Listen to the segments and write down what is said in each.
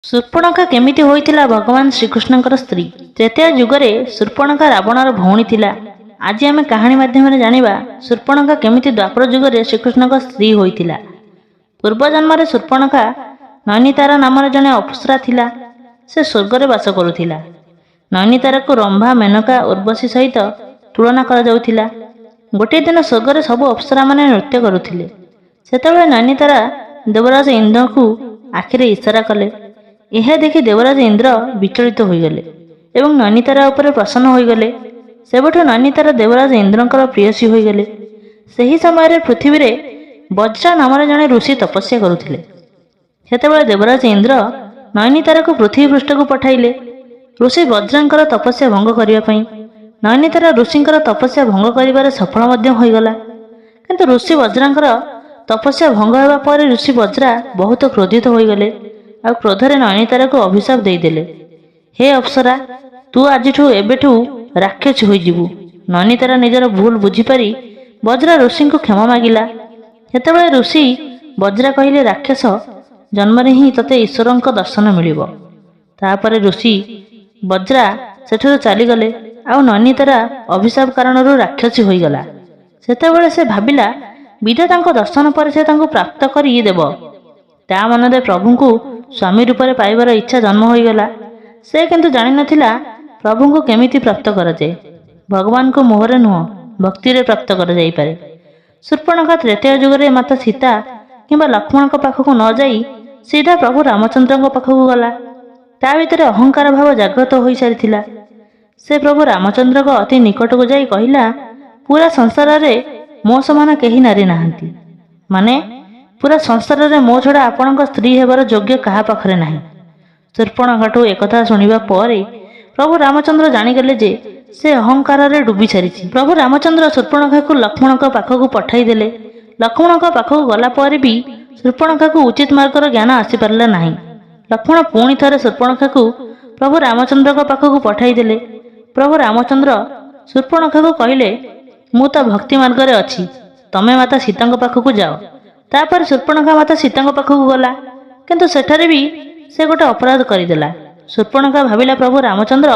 ଶୂର୍ପଣଖା କେମିତି ହୋଇଥିଲା ଭଗବାନ ଶ୍ରୀକୃଷ୍ଣଙ୍କର ସ୍ତ୍ରୀ? ତ୍ରେତୟା ଯୁଗରେ ଶୂର୍ପଣଖା ରାବଣର ଭଉଣୀ ଥିଲା। ଆଜି ଆମେ କାହାଣୀ ମାଧ୍ୟମରେ ଜାଣିବା ଶୂର୍ପଣଖା କେମିତି ଦ୍ୱାପର ଯୁଗରେ ଶ୍ରୀକୃଷ୍ଣଙ୍କ ସ୍ତ୍ରୀ ହୋଇଥିଲା। ପୂର୍ବ ଜନ୍ମରେ ଶୂର୍ପଣଖା ନୈନିତାରା ନାମରେ ଜଣେ ଅପ୍ସରା ଥିଲା। ସେ ସ୍ୱର୍ଗରେ ବାସ କରୁଥିଲା। ନୈନିତାରାକୁ ରମ୍ଭା, ମେନକା, ଉର୍ବଶୀ ସହିତ ତୁଳନା କରାଯାଉଥିଲା। ଗୋଟିଏ ଦିନ ସ୍ୱର୍ଗରେ ସବୁ ଅପ୍ସରାମାନେ ନୃତ୍ୟ କରୁଥିଲେ। ସେତେବେଳେ ନୈନିତାରା ଦେବରାଜ ଇନ୍ଦ୍ରଙ୍କୁ ଆଖିରେ ଇସାରା କଲେ। ଏହା ଦେଖି ଦେବରାଜ ଇନ୍ଦ୍ର ବିଚଳିତ ହୋଇଗଲେ ଏବଂ ନୈନିତାରା ଉପରେ ପ୍ରସନ୍ନ ହୋଇଗଲେ। ସେବେଠୁ ନୈନିତାରା ଦେବରାଜ ଇନ୍ଦ୍ରଙ୍କର ପ୍ରେୟସୀ ହୋଇଗଲେ। ସେହି ସମୟରେ ପୃଥିବୀରେ ବଜ୍ରା ନାମରେ ଜଣେ ଋଷି ତପସ୍ୟା କରୁଥିଲେ। ସେତେବେଳେ ଦେବରାଜ ଇନ୍ଦ୍ର ନୈନିତାରାକୁ ପୃଥିବୀ ପୃଷ୍ଠକୁ ପଠାଇଲେ ଋଷି ବଜ୍ରାଙ୍କର ତପସ୍ୟା ଭଙ୍ଗ କରିବା ପାଇଁ। ନୈନିତାରା ଋଷିଙ୍କର ତପସ୍ୟା ଭଙ୍ଗ କରିବାରେ ସଫଳ ମଧ୍ୟ ହୋଇଗଲା। କିନ୍ତୁ ଋଷି ବଜ୍ରାଙ୍କର ତପସ୍ୟା ଭଙ୍ଗ ହେବା ପରେ ଋଷି ବଜ୍ରା ବହୁତ କ୍ରୋଧିତ ହୋଇଗଲେ ଆଉ କ୍ରୋଧରେ ନୈନିତାରାକୁ ଅଭିଶାପ ଦେଇଦେଲେ, ହେ ଅପ୍ସରା, ତୁ ଆଜିଠୁ ଏବେଠୁ ରାକ୍ଷସୀ ହୋଇଯିବୁ। ନୈନିତାରା ନିଜର ଭୁଲ ବୁଝିପାରି ବଜ୍ରା ଋଷିଙ୍କୁ କ୍ଷମା ମାଗିଲା। ସେତେବେଳେ ଋଷି ବଜ୍ରା କହିଲେ, ରାକ୍ଷସ ଜନ୍ମରେ ହିଁ ତତେ ଈଶ୍ୱରଙ୍କ ଦର୍ଶନ ମିଳିବ। ତାପରେ ଋଷି ବଜ୍ରା ସେଠାରୁ ଚାଲିଗଲେ ଆଉ ନୈନିତାରା ଅଭିଶାପ କାରଣରୁ ରାକ୍ଷସୀ ହୋଇଗଲା। ସେତେବେଳେ ସେ ଭାବିଲା ବିଧାତାଙ୍କ ଦର୍ଶନ ପରେ ସେ ତାଙ୍କୁ ପ୍ରାପ୍ତ କରି ଦେବ। ତା ମନରେ ପ୍ରଭୁଙ୍କୁ ସ୍ୱାମୀ ରୂପରେ ପାଇବାର ଇଚ୍ଛା ଜନ୍ମ ହୋଇଗଲା। ସେ କିନ୍ତୁ ଜାଣିନଥିଲା ପ୍ରଭୁଙ୍କୁ କେମିତି ପ୍ରାପ୍ତ କରାଯାଏ। ଭଗବାନଙ୍କୁ ମୋହରେ ନୁହଁ, ଭକ୍ତିରେ ପ୍ରାପ୍ତ କରାଯାଇପାରେ। ଶୂର୍ପଣଖା ତ୍ରେତୟା ଯୁଗରେ ମାତା ସୀତା କିମ୍ବା ଲକ୍ଷ୍ମଣଙ୍କ ପାଖକୁ ନ ଯାଇ ସିଧା ପ୍ରଭୁ ରାମଚନ୍ଦ୍ରଙ୍କ ପାଖକୁ ଗଲା। ତା ଭିତରେ ଅହଙ୍କାର ଭାବ ଜାଗ୍ରତ ହୋଇସାରିଥିଲା। ସେ ପ୍ରଭୁ ରାମଚନ୍ଦ୍ରଙ୍କ ଅତି ନିକଟକୁ ଯାଇ କହିଲା, ପୁରା ସଂସାରରେ ମୋ ସମାନ କେହି ନାରୀ ନାହାନ୍ତି। ମାନେ ପୁରା ସଂସାରରେ ମୋ ଛଡ଼ା ଆପଣଙ୍କ ସ୍ତ୍ରୀ ହେବାର ଯୋଗ୍ୟ କାହା ପାଖରେ ନାହିଁ। ଶୂର୍ପଣଖାଠୁ ekଥା ଶୁଣିବା ପରେ ପ୍ରଭୁ ରାମଚନ୍ଦ୍ର ଜାଣିଗଲେ ଯେ ସେ ଅହଙ୍କାରରେ ଡୁବି ସାରିଛି। ପ୍ରଭୁ ରାମଚନ୍ଦ୍ର ଶୂର୍ପଣଖାକୁ ଲକ୍ଷ୍ମଣଙ୍କ ପାଖକୁ ପଠାଇଦେଲେ। ଲକ୍ଷ୍ମଣଙ୍କ ପାଖକୁ ଗଲା ପରେ ବି ଶୂର୍ପଣଖାକୁ ଉଚିତ ମାର୍ଗର ଜ୍ଞାନ ଆସିପାରିଲା ନାହିଁ। ଲକ୍ଷ୍ମଣ ପୁଣି ଥରେ ଶୂର୍ପଣଖାକୁ ପ୍ରଭୁ ରାମଚନ୍ଦ୍ରଙ୍କ ପାଖକୁ ପଠାଇଦେଲେ। ପ୍ରଭୁ ରାମଚନ୍ଦ୍ର ଶୂର୍ପଣଖାକୁ କହିଲେ, ମୁଁ ତ ଭକ୍ତି ମାର୍ଗରେ ଅଛି, ତମେ ମାତା ସୀତାଙ୍କ ପାଖକୁ ଯାଅ। ତାପରେ ଶୂର୍ପଣଖା ମାତା ସୀତାଙ୍କ ପାଖକୁ ଗଲା। କିନ୍ତୁ ସେଠାରେ ବି ସେ ଗୋଟେ ଅପରାଧ କରିଦେଲା। ଶୂର୍ପଣଖା ଭାବିଲା ପ୍ରଭୁ ରାମଚନ୍ଦ୍ର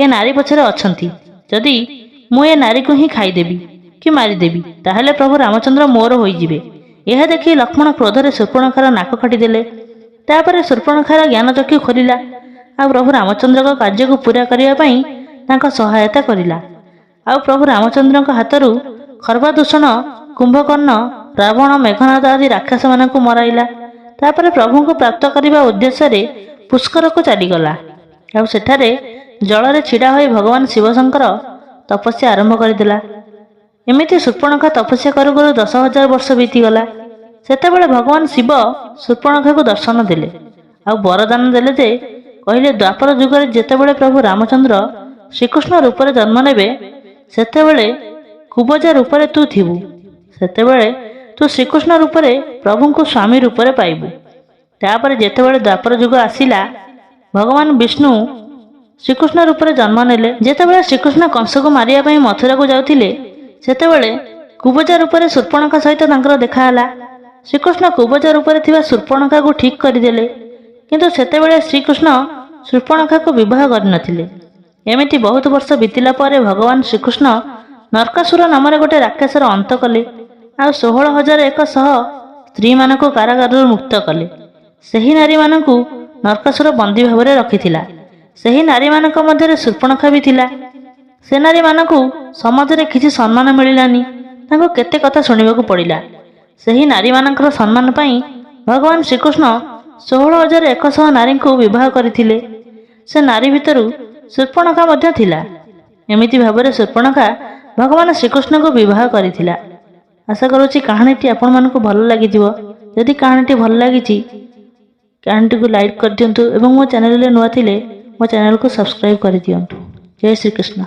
ଏ ନାରୀ ପଛରେ ଅଛନ୍ତି। ଯଦି ମୁଁ ଏ ନାରୀକୁ ହିଁ ଖାଇଦେବି କି ମାରିଦେବି ତାହେଲେ ପ୍ରଭୁ ରାମଚନ୍ଦ୍ର ମୋର ହୋଇଯିବେ। ଏହା ଦେଖି ଲକ୍ଷ୍ମଣ କ୍ରୋଧରେ ଶୂର୍ପଣଖାର ନାକ କାଟିଦେଲେ। ତାପରେ ଶୂର୍ପଣଖାର ଜ୍ଞାନଚକ୍ଷୁ ଖୋଲିଲା ଆଉ ପ୍ରଭୁ ରାମଚନ୍ଦ୍ରଙ୍କ କାର୍ଯ୍ୟକୁ ପୂରା କରିବା ପାଇଁ ତାଙ୍କ ସହାୟତା କରିଲା। ଆଉ ପ୍ରଭୁ ରାମଚନ୍ଦ୍ରଙ୍କ ହାତରୁ ଖର୍ବାଦୂଷଣ, କୁମ୍ଭକର୍ଣ୍ଣ, ରାବଣ, ମେଘନାଦ ଆଦି ରାକ୍ଷସମାନଙ୍କୁ ମରାଇଲା। ତାପରେ ପ୍ରଭୁଙ୍କୁ ପ୍ରାପ୍ତ କରିବା ଉଦ୍ଦେଶ୍ୟରେ ପୁଷ୍କରକୁ ଚାଲିଗଲା ଆଉ ସେଠାରେ ଜଳରେ ଛିଡ଼ା ହୋଇ ଭଗବାନ ଶିବଶଙ୍କର ତପସ୍ୟା ଆରମ୍ଭ କରିଦେଲା। ଏମିତି ଶୂର୍ପଣଖା ତପସ୍ୟା କରୁ କରୁ 10,000 ବର୍ଷ ବିତିଗଲା। ସେତେବେଳେ ଭଗବାନ ଶିବ ଶୂର୍ପଣଖାକୁ ଦର୍ଶନ ଦେଲେ ଆଉ ବରଦାନ ଦେଲେ ଯେ କହିଲେ, ଦ୍ୱାପର ଯୁଗରେ ଯେତେବେଳେ ପ୍ରଭୁ ରାମଚନ୍ଦ୍ର ଶ୍ରୀକୃଷ୍ଣ ରୂପରେ ଜନ୍ମ ନେବେ ସେତେବେଳେ କୁବଜା ରୂପରେ ତୁ ଥିବୁ। ସେତେବେଳେ ତୁ ଶ୍ରୀକୃଷ୍ଣ ରୂପରେ ପ୍ରଭୁଙ୍କୁ ସ୍ୱାମୀ ରୂପରେ ପାଇବୁ। ତାପରେ ଯେତେବେଳେ ଦ୍ୱାପର ଯୁଗ ଆସିଲା ଭଗବାନ ବିଷ୍ଣୁ ଶ୍ରୀକୃଷ୍ଣ ରୂପରେ ଜନ୍ମ ନେଲେ। ଯେତେବେଳେ ଶ୍ରୀକୃଷ୍ଣ କଂସକୁ ମାରିବା ପାଇଁ ମଥୁରାକୁ ଯାଉଥିଲେ ସେତେବେଳେ କୁବଜା ରୂପରେ ଶୂର୍ପଣଖା ସହିତ ତାଙ୍କର ଦେଖା ହେଲା। ଶ୍ରୀକୃଷ୍ଣ କୁବଜା ରୂପରେ ଥିବା ଶୂର୍ପଣଖାକୁ ଠିକ୍ କରିଦେଲେ। କିନ୍ତୁ ସେତେବେଳେ ଶ୍ରୀକୃଷ୍ଣ ଶୂର୍ପଣଖାକୁ ବିବାହ କରିନଥିଲେ। ଏମିତି ବହୁତ ବର୍ଷ ବିତିଲା ପରେ ଭଗବାନ ଶ୍ରୀକୃଷ୍ଣ ନର୍କାସୁର ନାମରେ ଗୋଟେ ରାକ୍ଷସର ଅନ୍ତ କଲେ ଆଉ 16,100 ସ୍ତ୍ରୀମାନଙ୍କୁ କାରାଗାରରୁ ମୁକ୍ତ କଲେ। ସେହି ନାରୀମାନଙ୍କୁ ନର୍କାସୁର ବନ୍ଦୀ ଭାବରେ ରଖିଥିଲା। ସେହି ନାରୀମାନଙ୍କ ମଧ୍ୟରେ ଶୂର୍ପଣଖା ବି ଥିଲା। ସେ ନାରୀମାନଙ୍କୁ ସମାଜରେ କିଛି ସମ୍ମାନ ମିଳିଲାନି। ତାଙ୍କୁ କେତେ କଥା ଶୁଣିବାକୁ ପଡ଼ିଲା। ସେହି ନାରୀମାନଙ୍କର ସମ୍ମାନ ପାଇଁ ଭଗବାନ ଶ୍ରୀକୃଷ୍ଣ 16,100 ନାରୀଙ୍କୁ ବିବାହ କରିଥିଲେ। ସେ ନାରୀ ଭିତରୁ ଶୂର୍ପଣଖା ମଧ୍ୟ ଥିଲା। ଏମିତି ଭାବରେ ଶୂର୍ପଣଖା ଭଗବାନ ଶ୍ରୀକୃଷ୍ଣଙ୍କୁ ବିବାହ କରିଥିଲା। ଆଶା କରୁଛି କାହାଣୀଟି ଆପଣମାନଙ୍କୁ ଭଲ ଲାଗିଥିବ। ଯଦି କାହାଣୀଟି ଭଲ ଲାଗିଛି କାହାଣୀଟିକୁ ଲାଇକ୍ କରିଦିଅନ୍ତୁ ଏବଂ ମୋ ଚ୍ୟାନେଲରେ ନୂଆ ଥିଲେ ମୋ ଚ୍ୟାନେଲକୁ ସବସ୍କ୍ରାଇବ୍ କରିଦିଅନ୍ତୁ। ଜୟ ଶ୍ରୀକୃଷ୍ଣ।